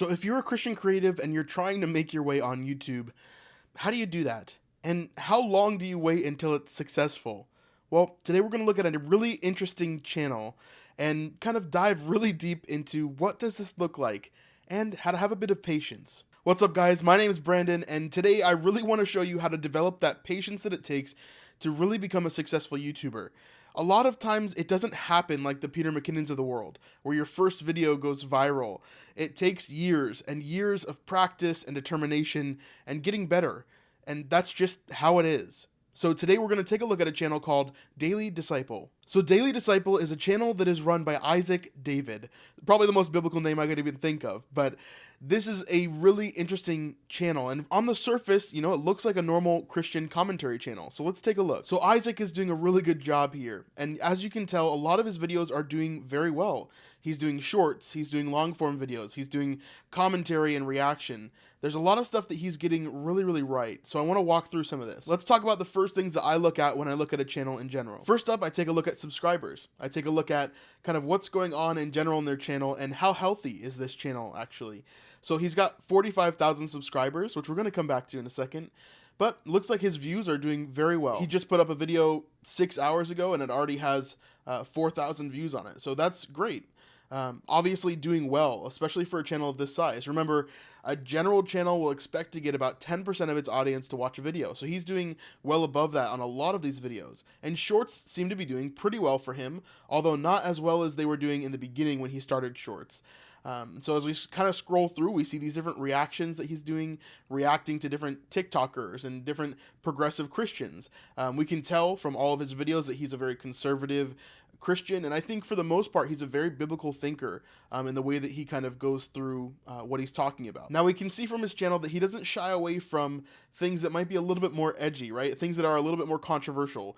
So if you're a Christian creative and you're trying to make your way on YouTube, how do you do that? And how long do you wait until it's successful? Well, today we're going to look at a really interesting channel and kind of dive really deep into what does this look like and how to have a bit of patience. What's up guys? My name is Brandon and today I really want to show you how to develop that patience that it takes to really become a successful YouTuber. A lot of times it doesn't happen like the Peter McKinnons of the world, where your first video goes viral. It takes years and years of practice and determination and getting better. And that's just how it is. So today we're going to take a look at a channel called Daily Disciple. So Daily Disciple is a channel that is run by Isaac David, probably the most biblical name I could even think of, but this is a really interesting channel, and on the surface, it looks like a normal Christian commentary channel. So let's take a look. So Isaac is doing a really good job here, and as you can tell, a lot of his videos are doing very well. He's doing shorts, he's doing long form videos, he's doing commentary and reaction. There's a lot of stuff that he's getting really, really right. So I want to walk through some of this. Let's talk about the first things that I look at when I look at a channel in general. First up, I take a look at subscribers. I take a look at kind of what's going on in general in their channel and how healthy is this channel actually. So he's got 45,000 subscribers, which we're going to come back to in a second. But looks like his views are doing very well. He just put up a video 6 hours ago and it already has 4,000 views on it. So that's great. Obviously doing well, especially for a channel of this size. Remember, a general channel will expect to get about 10% of its audience to watch a video. So he's doing well above that on a lot of these videos. And shorts seem to be doing pretty well for him, although not as well as they were doing in the beginning when he started shorts. So as we kind of scroll through, we see these different reactions that he's doing, reacting to different TikTokers and different progressive Christians. We can tell from all of his videos that he's a very conservative Christian, and I think for the most part he's a very biblical thinker in the way that he kind of goes through what he's talking about. Now we can see from his channel that he doesn't shy away from things that might be a little bit more edgy, right? Things that are a little bit more controversial,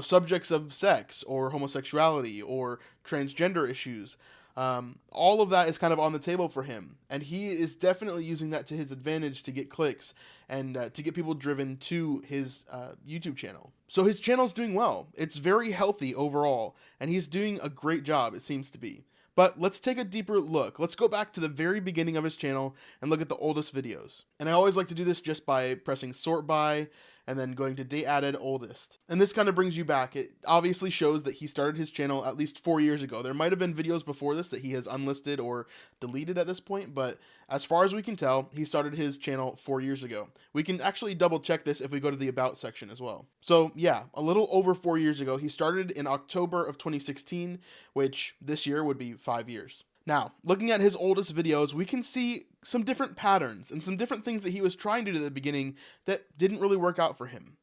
subjects of sex or homosexuality or transgender issues. All of that is kind of on the table for him, and he is definitely using that to his advantage to get clicks and to get people driven to his YouTube channel. So his channel's doing well. It's very healthy overall, and he's doing a great job, it seems to be. But let's take a deeper look. Let's go back to the very beginning of his channel and look at the oldest videos. And I always like to do this just by pressing sort by and then going to date added oldest. And this kind of brings you back. It obviously shows that he started his channel at least 4 years ago. There might have been videos before this that he has unlisted or deleted at this point, but as far as we can tell, he started his channel 4 years ago. We can actually double check this if we go to the about section as well. So yeah, a little over 4 years ago. He started in October of 2016, which this year would be 5 years. Now, looking at his oldest videos, we can see some different patterns and some different things that he was trying to do at the beginning that didn't really work out for him.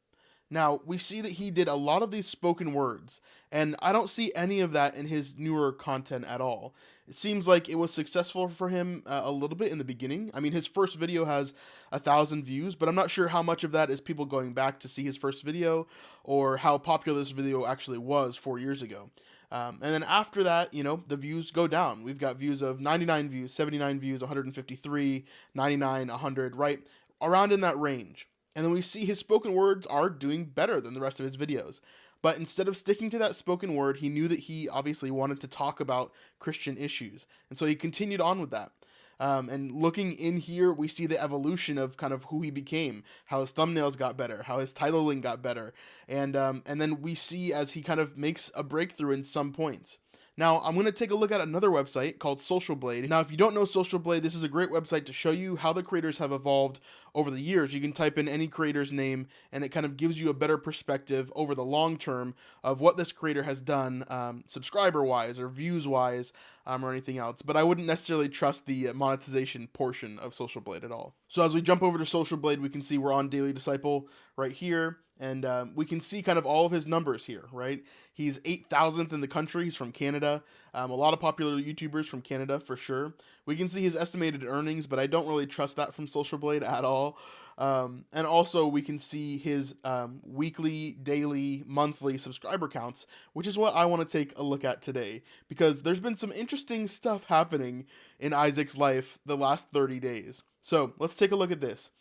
Now, we see that he did a lot of these spoken words, and I don't see any of that in his newer content at all. It seems like it was successful for him a little bit in the beginning. I mean, his first video has 1,000 views, but I'm not sure how much of that is people going back to see his first video or how popular this video actually was 4 years ago. And then after that, the views go down. We've got views of 99 views, 79 views, 153, 99, 100, right? Around in that range. And then we see his spoken words are doing better than the rest of his videos. But instead of sticking to that spoken word, he knew that he obviously wanted to talk about Christian issues. And so he continued on with that. And looking in here, we see the evolution of kind of who he became, how his thumbnails got better, how his titling got better. And then we see as he kind of makes a breakthrough in some points. Now, I'm going to take a look at another website called Social Blade. Now, if you don't know Social Blade, this is a great website to show you how the creators have evolved over the years. You can type in any creator's name, and it kind of gives you a better perspective over the long term of what this creator has done, subscriber-wise or views-wise, or anything else. But I wouldn't necessarily trust the monetization portion of Social Blade at all. So as we jump over to Social Blade, we can see we're on Daily Disciple right here. And we can see kind of all of his numbers here, right? He's 8,000th in the country. He's from Canada. A lot of popular YouTubers from Canada for sure. We can see his estimated earnings, but I don't really trust that from Social Blade at all. And also we can see his weekly, daily, monthly subscriber counts, which is what I want to take a look at today, because there's been some interesting stuff happening in Isaac's life the last 30 days. So let's take a look at this.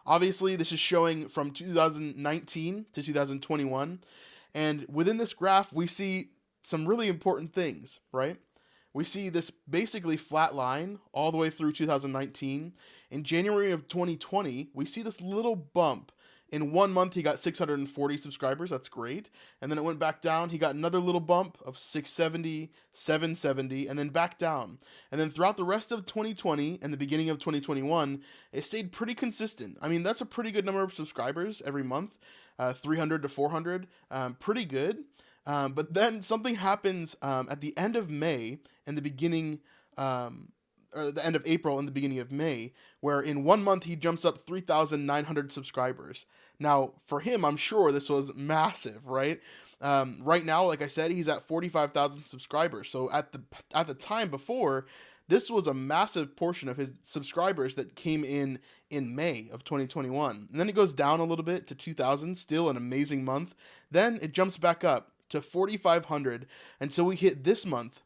Obviously, this is showing from 2019 to 2021, and within this graph, we see some really important things, right? we see this basically flat line all the way through 2019. In January of 2020, we see this little bump. In 1 month, he got 640 subscribers. That's great. And then it went back down. He got another little bump of 670, 770, and then back down. And then throughout the rest of 2020 and the beginning of 2021, it stayed pretty consistent. I mean, that's a pretty good number of subscribers every month, 300 to 400. Pretty good. But then something happens at the end of May and the beginning, or the end of April and the beginning of May, where in 1 month he jumps up 3,900 subscribers. Now, for him, I'm sure this was massive, right? Right now, like I said, he's at 45,000 subscribers. So at the time before, this was a massive portion of his subscribers that came in May of 2021. And then it goes down a little bit to 2,000, still an amazing month. Then it jumps back up to 4,500 until we hit this month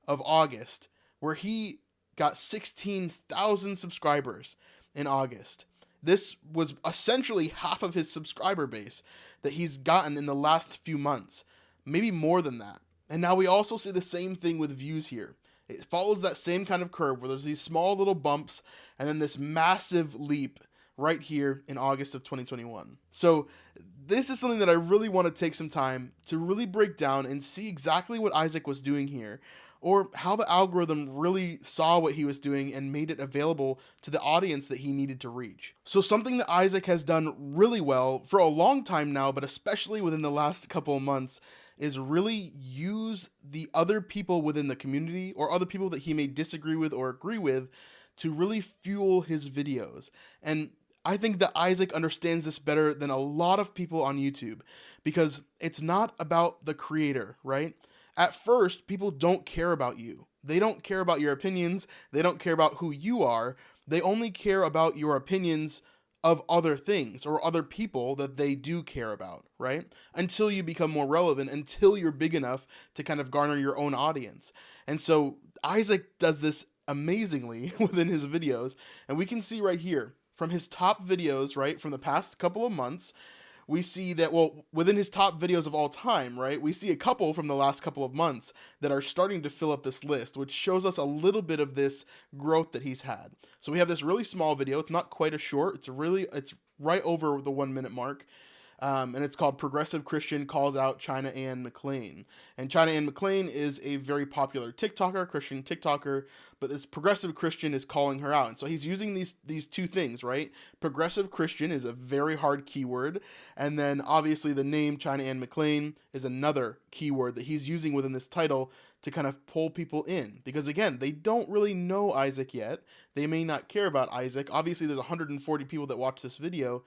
of August, where he got 16,000 subscribers in August. This was essentially half of his subscriber base that he's gotten in the last few months, maybe more than that. And now we also see the same thing with views here. It follows that same kind of curve where there's these small little bumps and then this massive leap right here in August of 2021. So this is something that I really want to take some time to really break down and see exactly what Isaac was doing here, or how the algorithm really saw what he was doing and made it available to the audience that he needed to reach. So something that Isaac has done really well for a long time now, but especially within the last couple of months, is really use the other people within the community or other people that he may disagree with or agree with to really fuel his videos. And I think that Isaac understands this better than a lot of people on YouTube, because it's not about the creator, right? At first, people don't care about you. They don't care about your opinions. They don't care about who you are. They only care about your opinions of other things or other people that they do care about, right? Until you become more relevant, until you're big enough to kind of garner your own audience. And so Isaac does this amazingly within his videos. And we can see right here from his top videos, right, from the past couple of months, we see that, well, within his top videos of all time, right, we see a couple from the last couple of months that are starting to fill up this list, which shows us a little bit of this growth that he's had. So we have this really small video. It's not quite a short. It's right over the 1 minute mark. And it's called Progressive Christian Calls Out China Ann McClain. And China Ann McClain is a very popular TikToker, Christian TikToker, but this Progressive Christian is calling her out. And so he's using these two things, right? Progressive Christian is a very hard keyword. And then obviously the name China Ann McClain is another keyword that he's using within this title to kind of pull people in. Because again, they don't really know Isaac yet. They may not care about Isaac. Obviously there's 140 people that watch this video,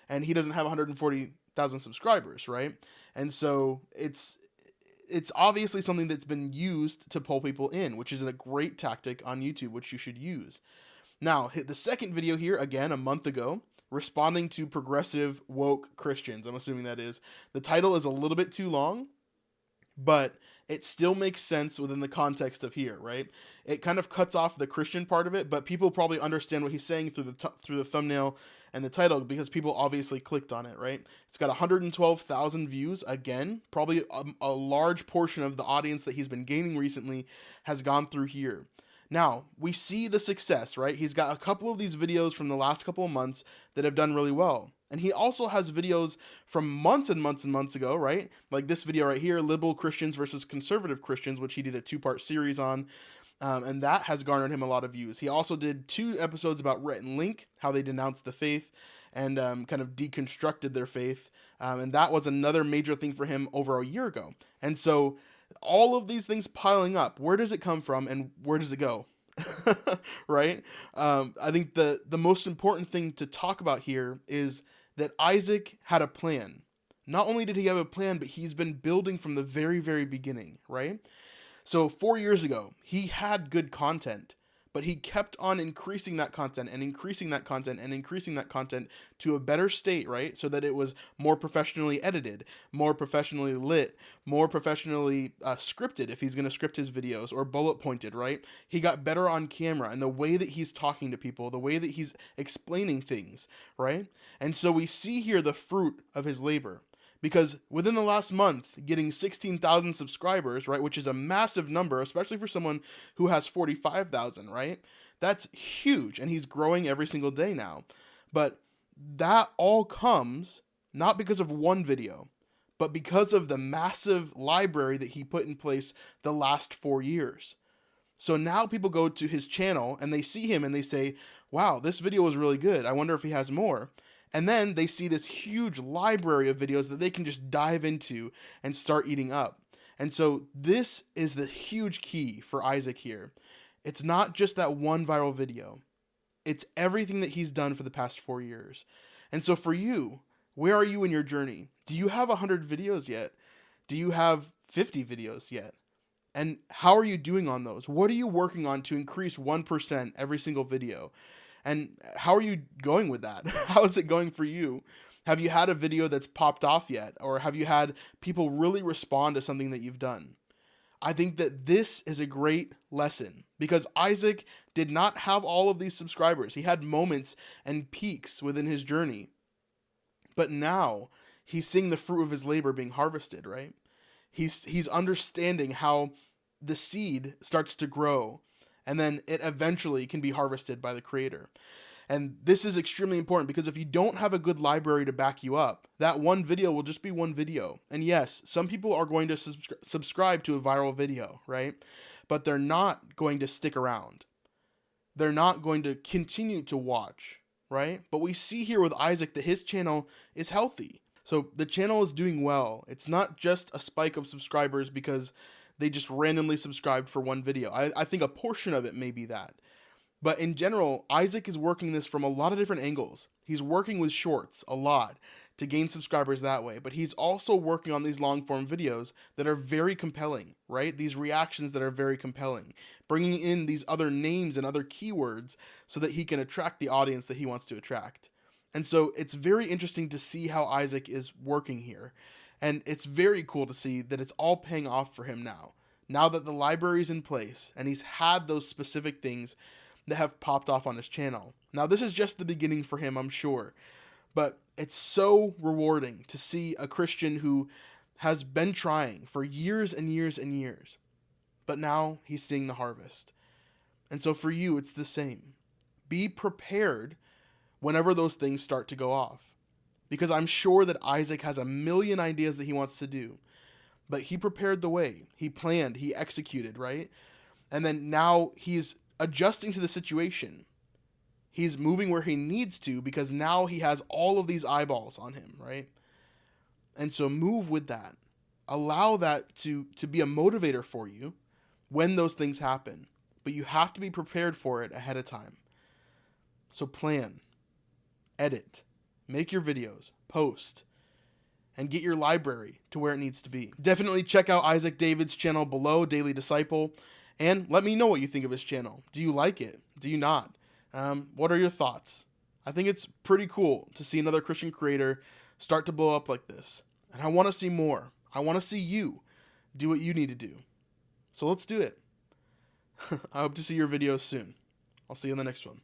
and he doesn't have 140,000 subscribers, right? And so it's obviously something that's been used to pull people in, which is a great tactic on YouTube, which you should use. Now, hit the second video here, again, a month ago, responding to progressive woke Christians. I'm assuming that is. The title is a little bit too long, but it still makes sense within the context of here, right? It kind of cuts off the Christian part of it, but people probably understand what he's saying through the thumbnail and the title, because people obviously clicked on it, right? It's got 112,000 views. Again, probably a large portion of the audience that he's been gaining recently has gone through here. Now, we see the success, right? He's got a couple of these videos from the last couple of months that have done really well. And he also has videos from months and months and months ago, right? Like this video right here, Liberal Christians versus Conservative Christians, which he did a 2-part series on. And that has garnered him a lot of views. He also did 2 episodes about Rhett and Link, how they denounced the faith and kind of deconstructed their faith. And that was another major thing for him over a year ago. And so all of these things piling up, where does it come from and where does it go? Right? I think the most important thing to talk about here is that Isaac had a plan. Not only did he have a plan, but he's been building from the very, very beginning, right? So 4 years ago, he had good content, but he kept on increasing that content and increasing that content and increasing that content to a better state, right? So that it was more professionally edited, more professionally lit, more professionally scripted if he's going to script his videos, or bullet pointed, right? He got better on camera and the way that he's talking to people, the way that he's explaining things, right? And so we see here the fruit of his labor. because within the last month, getting 16,000 subscribers, right, which is a massive number, especially for someone who has 45,000, right? That's huge, and he's growing every single day now. But that all comes not because of one video, but because of the massive library that he put in place the last 4 years. So now people go to his channel and they see him and they say, wow, this video was really good. I wonder if he has more. And then they see this huge library of videos that they can just dive into and start eating up. And so this is the huge key for Isaac here. It's not just that one viral video. It's everything that he's done for the past 4 years. And so for you, where are you in your journey? Do you have 100 videos yet? Do you have 50 videos yet? And how are you doing on those? What are you working on to increase 1% every single video? And how are you going with that? How is it going for you? Have you had a video that's popped off yet? Or have you had people really respond to something that you've done? I think that this is a great lesson because Isaac did not have all of these subscribers. He had moments and peaks within his journey. But now he's seeing the fruit of his labor being harvested, right? He's understanding how the seed starts to grow and then it eventually can be harvested by the creator. And this is extremely important because if you don't have a good library to back you up, that one video will just be one video. And yes, some people are going to subscribe to a viral video, right? But they're not going to stick around. They're not going to continue to watch, right? But we see here with Isaac that his channel is healthy. So the channel is doing well. It's not just a spike of subscribers because they just randomly subscribed for one video. I think a portion of it may be that. But in general, Isaac is working this from a lot of different angles. He's working with shorts a lot to gain subscribers that way. But he's also working on these long form videos that are very compelling, right? These reactions that are very compelling. Bringing in these other names and other keywords so that he can attract the audience that he wants to attract. And so it's very interesting to see how Isaac is working here. And it's very cool to see that it's all paying off for him now. Now that the library's in place and he's had those specific things that have popped off on his channel. Now this is just the beginning for him, I'm sure. But it's so rewarding to see a Christian who has been trying for years and years and years. But now he's seeing the harvest. And so for you, it's the same. Be prepared whenever those things start to go off. Because I'm sure that Isaac has a million ideas that he wants to do. But he prepared the way. He planned. He executed, right? And then now he's adjusting to the situation. He's moving where he needs to because now he has all of these eyeballs on him, right? And so move with that. Allow that to be a motivator for you when those things happen. But you have to be prepared for it ahead of time. So plan. Edit, make your videos, post, and get your library to where it needs to be. Definitely check out Isaac David's channel below, Daily Disciple, and let me know what you think of his channel. Do you like it? Do you not? What are your thoughts? I think it's pretty cool to see another Christian creator start to blow up like this. And I want to see more. I want to see you do what you need to do. So let's do it. I hope to see your videos soon. I'll see you in the next one.